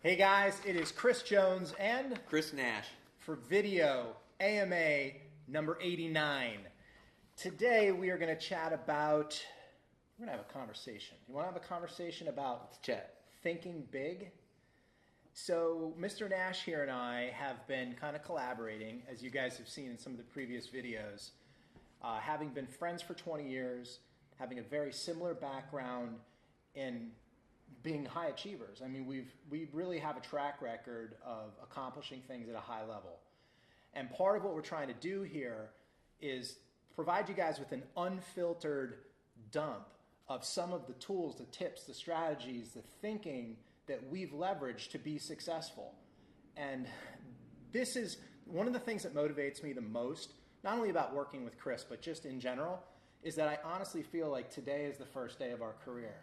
Hey guys, it is Chris Jones and Chris Nash for video AMA number 89. Today we are going to chat about, we're going to have a conversation. You want to have a conversation about Let's chat. Thinking big? So Mr. Nash here and I have been kind of collaborating, as you guys have seen in some of the previous videos, having been friends for 20 years, having a very similar background in being high achievers. I mean, we really have a track record of accomplishing things at a high level. And part of what we're trying to do here is provide you guys with an unfiltered dump of some of the tools, the tips, the strategies, the thinking that we've leveraged to be successful. And this is one of the things that motivates me the most, not only about working with Chris, but just in general, is that I honestly feel like today is the first day of our career.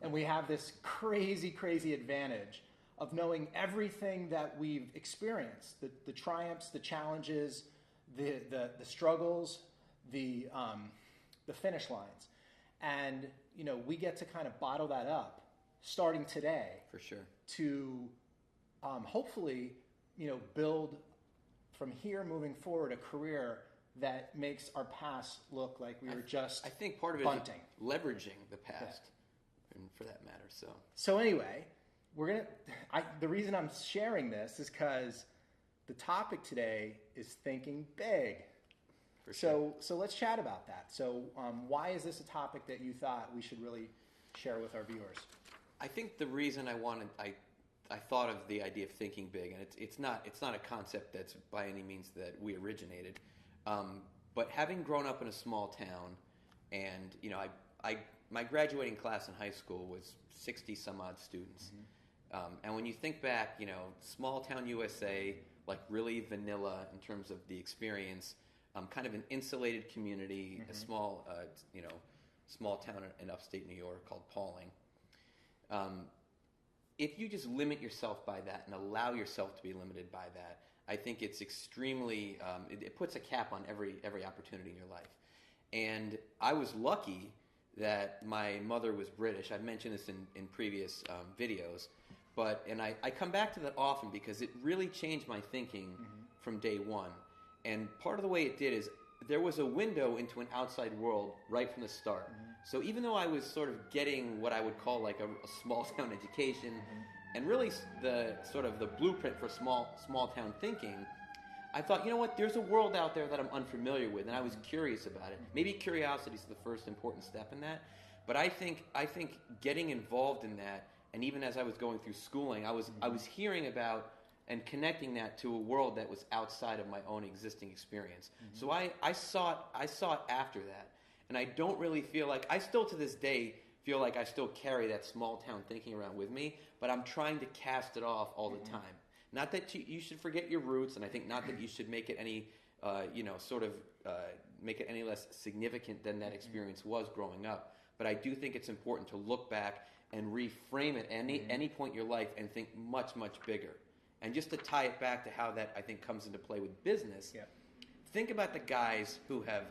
And we have this crazy, crazy advantage of knowing everything that we've experienced, the triumphs, the challenges, the struggles, the finish lines. And, you know, we get to kind of bottle that up starting today. For sure. To hopefully, you know, build from here moving forward a career that makes our past look like we were just I think part of it bunting. Is leveraging the past, and for that matter. So anyway, the reason I'm sharing this is because the topic today is thinking big. For sure. So let's chat about that. So why is this a topic that you thought we should really share with our viewers? I think the reason I thought of the idea of thinking big, and it's not a concept that's by any means that we originated. But having grown up in a small town, and you know, my graduating class in high school was 60 some odd students, and when you think back, you know, small town USA, like really vanilla in terms of the experience, kind of an insulated community, a small small town in upstate New York called Pauling. If you just limit yourself by that and allow yourself to be limited by that, I think it's extremely, it puts a cap on every opportunity in your life. And I was lucky that my mother was British. I've mentioned this in previous videos, and I come back to that often because it really changed my thinking from day one. And part of the way it did is there was a window into an outside world right from the start. So even though I was sort of getting what I would call like a small town education, and really the sort of the blueprint for small town thinking, I thought, you know what, there's a world out there that I'm unfamiliar with, and I was curious about it. Maybe curiosity is the first important step in that, but I think getting involved in that, and even as I was going through schooling, I was hearing about and connecting that to a world that was outside of my own existing experience. So I sought after that, and I don't really feel like, I still to this day feel like I still carry that small town thinking around with me, but I'm trying to cast it off all the time. Not that you should forget your roots, and I think not that you should make it any, make it any less significant than that experience was growing up. But I do think it's important to look back and reframe it at any point in your life and think much, much bigger. And just to tie it back to how that, I think, comes into play with business, think about the guys who have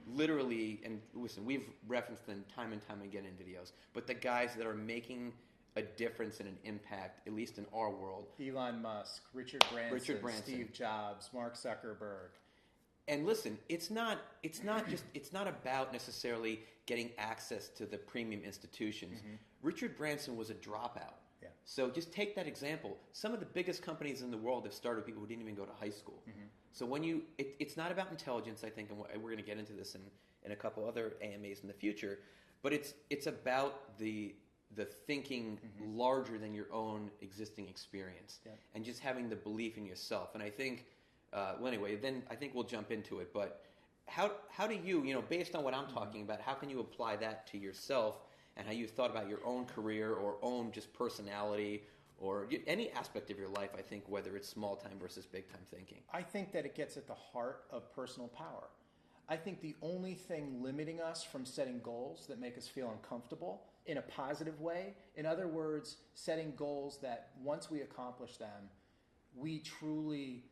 literally, and listen, we've referenced them time and time again in videos, but the guys that are making a difference and an impact, at least in our world. Elon Musk, Richard Branson, Steve Jobs, Mark Zuckerberg. And listen, it's not about necessarily getting access to the premium institutions. Richard Branson was a dropout. So just take that example. Some of the biggest companies in the world have started with people who didn't even go to high school. So when it's not about intelligence, I think, and we're going to get into this in a couple other AMAs in the future, but it's about the thinking larger than your own existing experience, and just having the belief in yourself. And I think, well, anyway, then I think we'll jump into it. But how do you, based on what I'm talking about, how can you apply that to yourself and how you thought about your own career or own just personality or any aspect of your life, I think, whether it's small time versus big time thinking? I think that it gets at the heart of personal power. I think the only thing limiting us from setting goals that make us feel uncomfortable in a positive way, in other words, setting goals that once we accomplish them, we truly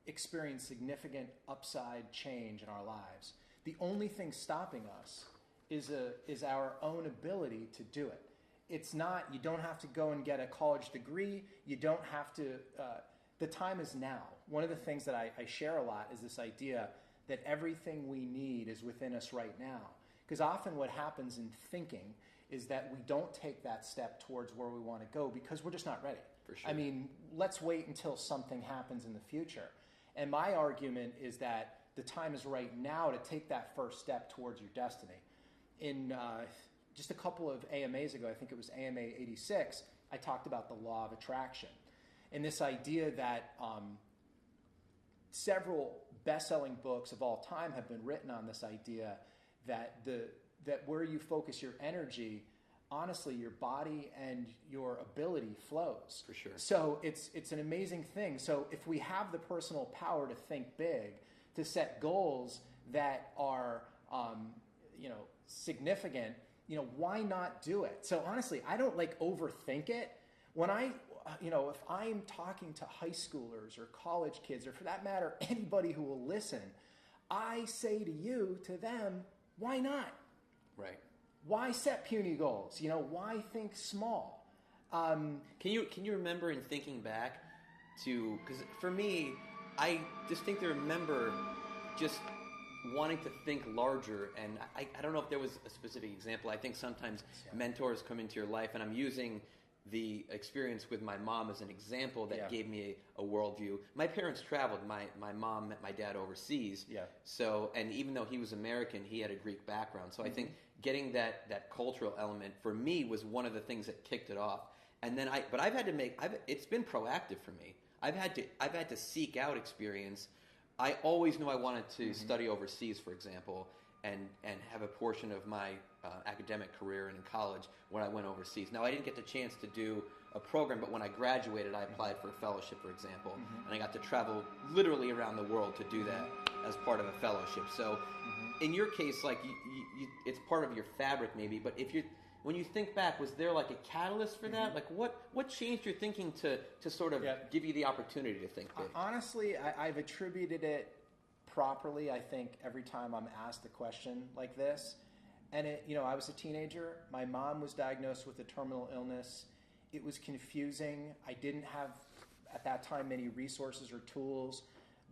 experience significant upside change in our lives. The only thing stopping us is our own ability to do it. it's not, you don't have to go and get a college degree. You don't have to, the time is now. One of the things that I share a lot is this idea that everything we need is within us right now. Because often what happens in thinking is that we don't take that step towards where we want to go because we're just not ready. For sure. I mean, let's wait until something happens in the future. And my argument is that the time is right now to take that first step towards your destiny. In just a couple of AMAs ago, I think it was AMA 86, I talked about the law of attraction. And this idea that several best-selling books of all time have been written on this idea that that where you focus your energy, honestly, your body and your ability flows. For sure. So it's an amazing thing. So if we have the personal power to think big, to set goals that are significant, why not do it? So honestly, I don't overthink it. When if I'm talking to high schoolers or college kids, or for that matter, anybody who will listen, I say to them, why not? Right. Why set puny goals? Why think small? Can you remember in thinking back to, because for me, I distinctly remember just wanting to think larger, and I don't know if there was a specific example. I think sometimes mentors come into your life, and I'm using the experience with my mom as an example that gave me a worldview. My parents traveled. My mom met my dad overseas. Yeah. So, and even though he was American, he had a Greek background. So I think getting that cultural element for me was one of the things that kicked it off. And then it's been proactive for me. I've had to seek out experience. I always knew I wanted to study overseas, for example, and have a portion of my academic career and in college when I went overseas. Now, I didn't get the chance to do a program, but when I graduated, I applied for a fellowship, for example, and I got to travel literally around the world to do that as part of a fellowship. So, in your case, it's part of your fabric, maybe. But when you think back, was there a catalyst for that? What changed your thinking to sort of give you the opportunity to think big? Honestly, I've attributed it properly, I think, every time I'm asked a question like this. And I was a teenager. My mom was diagnosed with a terminal illness. It was confusing. I didn't have, at that time, many resources or tools,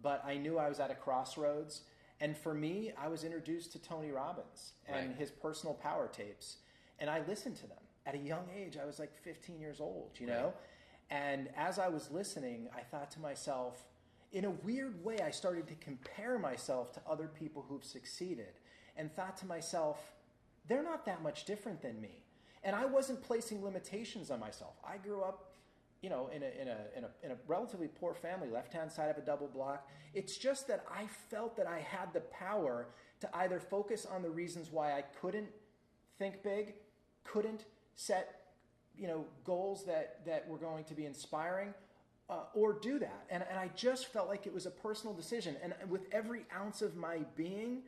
but I knew I was at a crossroads. And for me, I was introduced to Tony Robbins and his personal power tapes. And I listened to them. At a young age, I was 15 years old, you know? And as I was listening, I thought to myself, in a weird way, I started to compare myself to other people who've succeeded and thought to myself, they're not that much different than me. And I wasn't placing limitations on myself. I grew up, in a relatively poor family, left-hand side of a double block. It's just that I felt that I had the power to either focus on the reasons why I couldn't think big, couldn't set, goals that were going to be inspiring, or do that. And I just felt like it was a personal decision. And with every ounce of my being,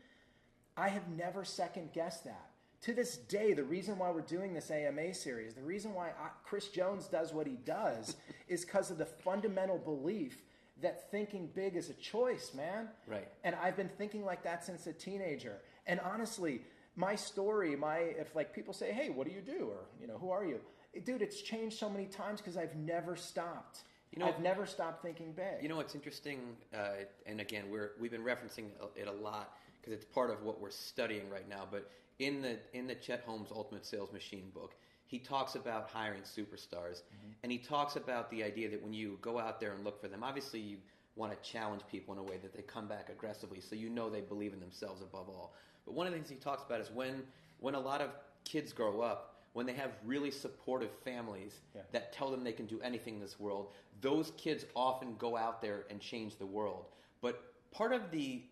I have never second-guessed that. To this day, the reason why we're doing this AMA series, the reason why Chris Jones does what he does is because of the fundamental belief that thinking big is a choice, man. Right. And I've been thinking like that since a teenager. And honestly, my story, if people say, hey, what do you do? Or, who are you? Dude, it's changed so many times because I've never stopped. I've never stopped thinking big. What's interesting, and again, we've been referencing it a lot because it's part of what we're studying right now, but in the Chet Holmes Ultimate Sales Machine book, he talks about hiring superstars, and he talks about the idea that when you go out there and look for them, obviously you want to challenge people in a way that they come back aggressively, so they believe in themselves above all. But one of the things he talks about is when a lot of kids grow up, when they have really supportive families that tell them they can do anything in this world, those kids often go out there and change the world. But part of the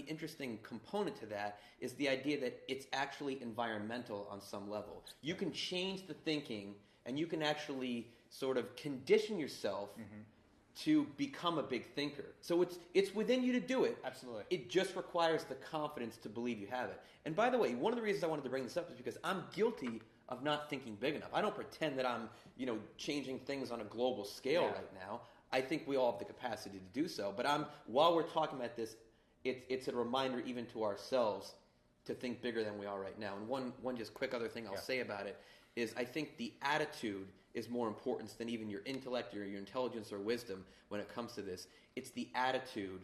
interesting component to that is the idea that it's actually environmental on some level. You can change the thinking, and you can actually sort of condition yourself to become a big thinker. So it's within you to do it. Absolutely. It just requires the confidence to believe you have it. And by the way, one of the reasons I wanted to bring this up is because I'm guilty of not thinking big enough. I don't pretend that I'm, changing things on a global scale right now. I think we all have the capacity to do so. But while we're talking about this, it's a reminder even to ourselves to think bigger than we are right now. And one just quick other thing I'll say about it is I think the attitude is more important than even your intellect or your intelligence or wisdom when it comes to this. It's the attitude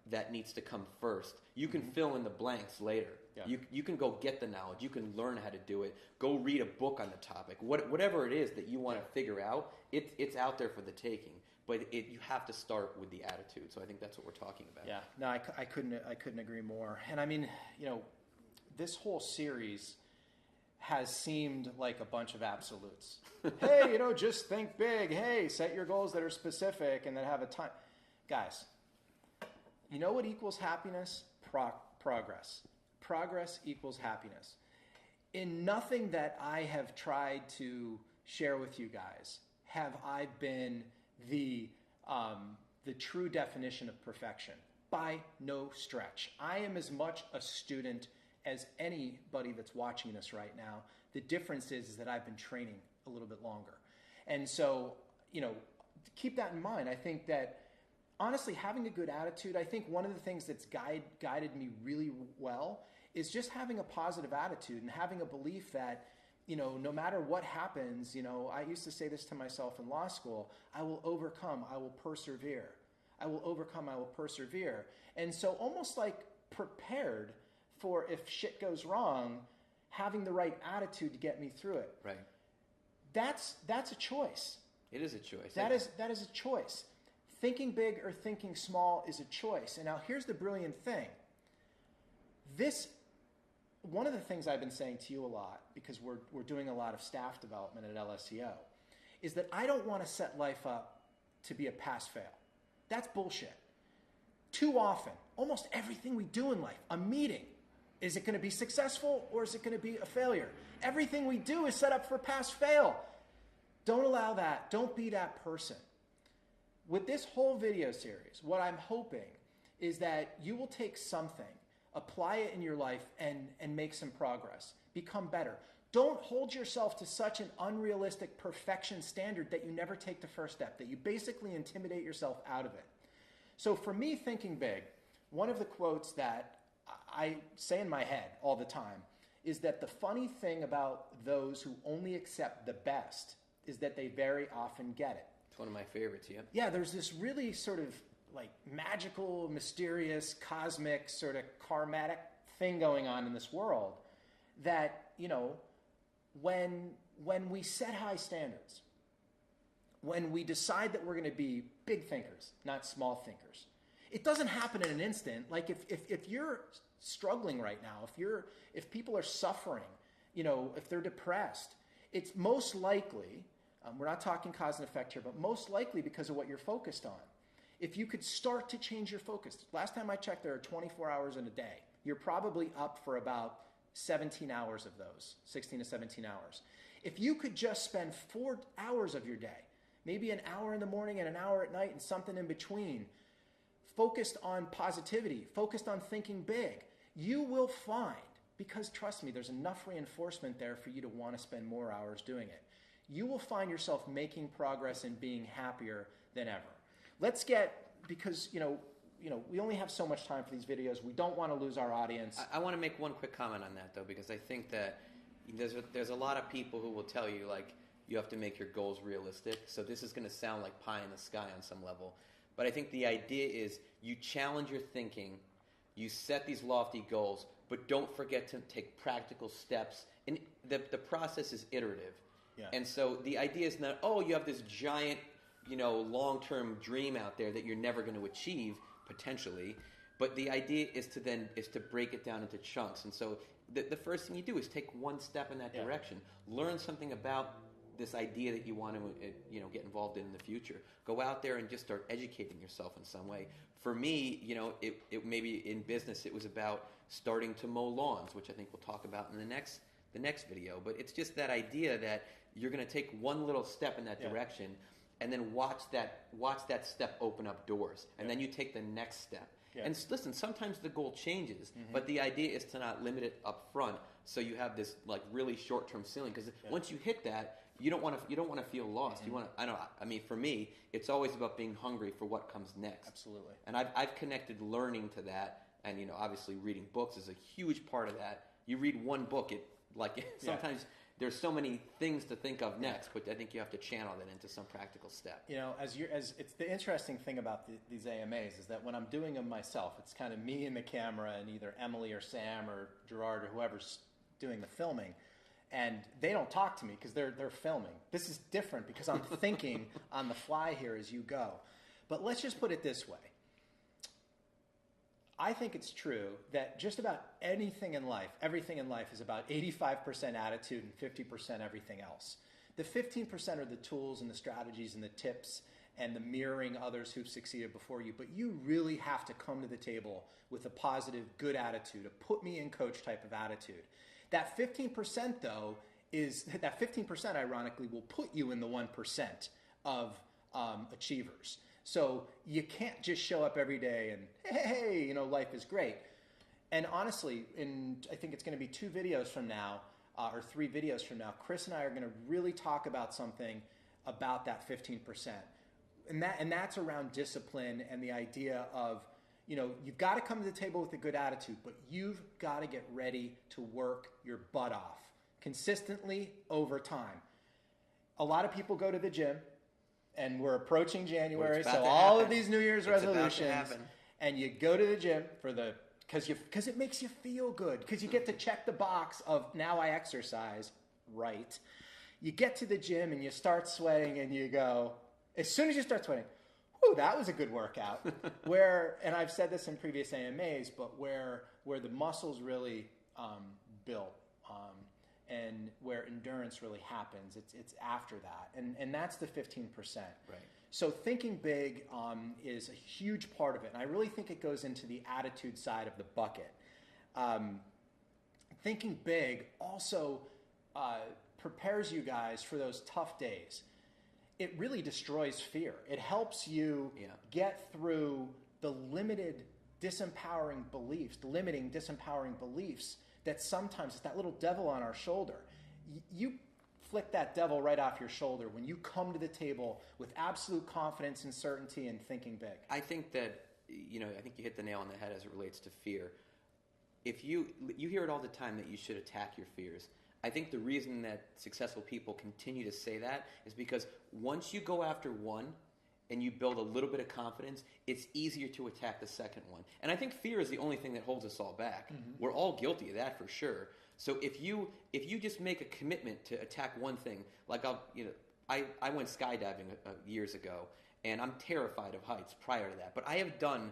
that needs to come first. You can fill in the blanks later. Yeah. You can go get the knowledge. You can learn how to do it. Go read a book on the topic. Whatever it is that you want to figure out, it's out there for the taking. But you have to start with the attitude. So I think that's what we're talking about. Yeah. No, I couldn't agree more. And I mean, this whole series has seemed like a bunch of absolutes. Hey, just think big. Hey, set your goals that are specific and then have a time. Guys, you know what equals happiness? Progress. Progress equals happiness. In nothing that I have tried to share with you guys have I been the true definition of perfection. By no stretch. I am as much a student as anybody that's watching this right now. The difference is that I've been training a little bit longer. And so, keep that in mind. I think that, honestly, having a good attitude, I think one of the things that's guided me really well is just having a positive attitude and having a belief that, no matter what happens, I used to say this to myself in law school, I will overcome, I will persevere. I will overcome, I will persevere. And so almost like prepared for if shit goes wrong, having the right attitude to get me through it. Right. That's a choice. It is a choice. That is a choice. Thinking big or thinking small is a choice. And now here's the brilliant thing. One of the things I've been saying to you a lot, because we're doing a lot of staff development at LSEO, is that I don't want to set life up to be a pass-fail. That's bullshit. Too often, almost everything we do in life, a meeting, is it going to be successful or is it going to be a failure? Everything we do is set up for pass-fail. Don't allow that. Don't be that person. With this whole video series, what I'm hoping is that you will take something, apply it in your life, and make some progress. Become better. Don't hold yourself to such an unrealistic perfection standard that you never take the first step, that you basically intimidate yourself out of it. So for me, thinking big, one of the quotes that I say in my head all the time is that the funny thing about those who only accept the best is that they very often get it. It's one of my favorites, yeah. Yeah, there's this really sort of like magical, mysterious, cosmic, sort of karmatic thing going on in this world that, when we set high standards, when we decide that we're going to be big thinkers, not small thinkers, it doesn't happen in an instant. Like if you're struggling right now, if people are suffering, if they're depressed, it's most likely, we're not talking cause and effect here, but most likely because of what you're focused on. If you could start to change your focus, last time I checked, there are 24 hours in a day. You're probably up for about 17 hours of those, 16 to 17 hours. If you could just spend 4 hours of your day, maybe an hour in the morning and an hour at night and something in between, focused on positivity, focused on thinking big, you will find, because trust me, there's enough reinforcement there for you to want to spend more hours doing it. You will find yourself making progress and being happier than ever. Let's get, because, we only have so much time for these videos. We don't want to lose our audience. I want to make one quick comment on that, though, because I think that there's a lot of people who will tell you, like, you have to make your goals realistic. So this is going to sound like pie in the sky on some level. But I think the idea is you challenge your thinking, you set these lofty goals, but don't forget to take practical steps. And the process is iterative. Yeah. And so the idea is not, you have this giant, long-term dream out there that you're never going to achieve, potentially. But the idea is to break it down into chunks. And so the first thing you do is take one step in that direction. Learn something about this idea that you want to get involved in the future. Go out there and just start educating yourself in some way. For me, it maybe in business it was about starting to mow lawns, which I think we'll talk about in the next video. But it's just that idea that you're going to take one little step in that direction, and then watch that step open up doors, and then you take the next step. Yeah. And listen, sometimes the goal changes, but the idea is to not limit it up front, so you have this like really short-term ceiling. Because once you hit that, you don't want to feel lost. You want to. For me, it's always about being hungry for what comes next. Absolutely. And I've connected learning to that and obviously reading books is a huge part of that. You read one book, sometimes there's so many things to think of next, but I think you have to channel that into some practical step. As it's the interesting thing about these AMAs is that when I'm doing them myself, it's kind of me and the camera and either Emily or Sam or Gerard or whoever's doing the filming, and they don't talk to me because they're filming. This is different because I'm thinking on the fly here as you go. But let's just put it this way. I think it's true that just about anything in life, everything in life is about 85% attitude and 50% everything else. The 15% are the tools and the strategies and the tips and the mirroring others who've succeeded before you. But you really have to come to the table with a positive, good attitude, a put me in coach type of attitude. That 15% though that 15% ironically will put you in the 1% of achievers. So you can't just show up every day and, hey, life is great. And honestly, I think it's going to be 2 videos from now, or 3 videos from now, Kris and I are going to really talk about something about that 15%. And that's around discipline and the idea of, you've got to come to the table with a good attitude, but you've got to get ready to work your butt off consistently over time. A lot of people go to the gym. And we're approaching January, so all of these New Year's resolutions, and you go to the gym because it makes you feel good, because you get to check the box of now I exercise, right? You get to the gym and you start sweating, and you go, as soon as you start sweating, whew, that was a good workout. And I've said this in previous AMAs, but where the muscles really build. And where endurance really happens, it's after that, and that's the 15%. Right. So thinking big is a huge part of it, and I really think it goes into the attitude side of the bucket. Thinking big also prepares you guys for those tough days. It really destroys fear. It helps you get through the limiting disempowering beliefs that sometimes it's that little devil on our shoulder. You flick that devil right off your shoulder when you come to the table with absolute confidence and certainty and thinking big. I think that, I think you hit the nail on the head as it relates to fear. If you hear it all the time that you should attack your fears. I think the reason that successful people continue to say that is because once you go after one, and you build a little bit of confidence, it's easier to attack the second one. And I think fear is the only thing that holds us all back. Mm-hmm. We're all guilty of that for sure. So if you just make a commitment to attack one thing, like I went skydiving years ago, and I'm terrified of heights prior to that. But I have done,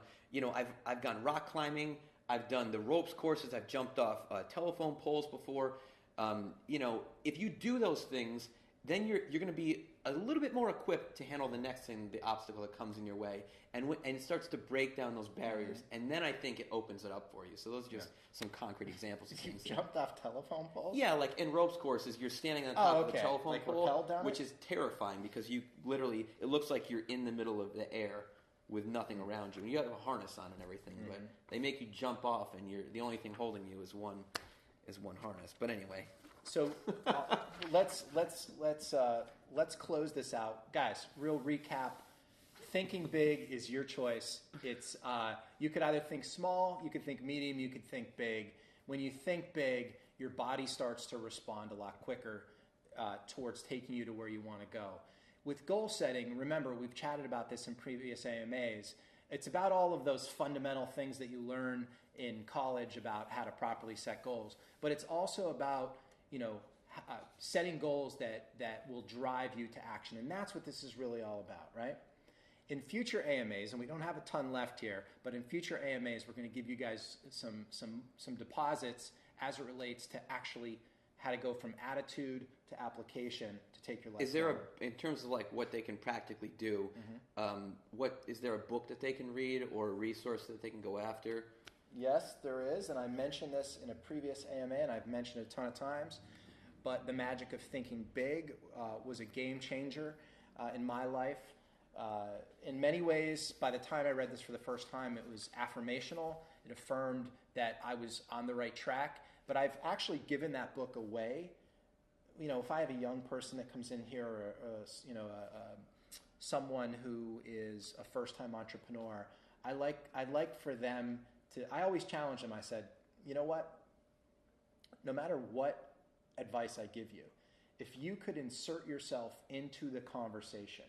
I've gone rock climbing, I've done the ropes courses, I've jumped off telephone poles before. If you do those things, then you're going to be a little bit more equipped to handle the next thing, the obstacle that comes in your way, and it starts to break down those barriers, and then I think it opens it up for you. So those are just some concrete examples of things. You jumped off telephone poles? Yeah, like in ropes courses, you're standing on top of the telephone pole, which is terrifying because you literally, it looks like you're in the middle of the air with nothing around you. And you have a harness on and everything, but they make you jump off, and the only thing holding you is one harness. But anyway. So let's close this out, guys. Real recap: thinking big is your choice. It's you could either think small, you could think medium, you could think big. When you think big, your body starts to respond a lot quicker towards taking you to where you want to go. With goal setting, remember we've chatted about this in previous AMAs. It's about all of those fundamental things that you learn in college about how to properly set goals, but it's also about setting goals that will drive you to action. And that's what this is really all about, right? In future AMAs, and we don't have a ton left here, but in future AMAs, we're going to give you guys some deposits as it relates to actually how to go from attitude to application to take your life Is there forward. in terms of like what they can practically do, is there a book that they can read or a resource that they can go after? Yes, there is, and I mentioned this in a previous AMA, and I've mentioned it a ton of times, but The Magic of Thinking Big was a game changer in my life. In many ways, by the time I read this for the first time, it was affirmational. It affirmed that I was on the right track, but I've actually given that book away. If I have a young person that comes in here, or someone who is a first-time entrepreneur, I'd like for them I always challenge them. I said, you know what? No matter what advice I give you, if you could insert yourself into the conversation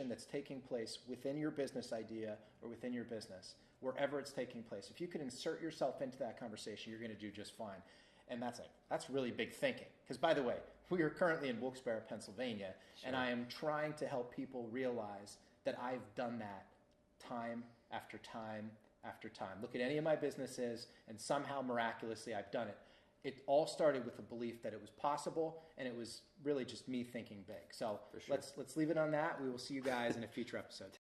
that's taking place within your business idea or within your business, wherever it's taking place, if you could insert yourself into that conversation, you're going to do just fine. And that's really big thinking. Because, by the way, we are currently in Wilkes-Barre, Pennsylvania, and I am trying to help people realize that I've done that time after time after time. Look at any of my businesses, and somehow, miraculously, I've done it. It all started with the belief that it was possible, and it was really just me thinking big. So let's leave it on that. We will see you guys in a future episode.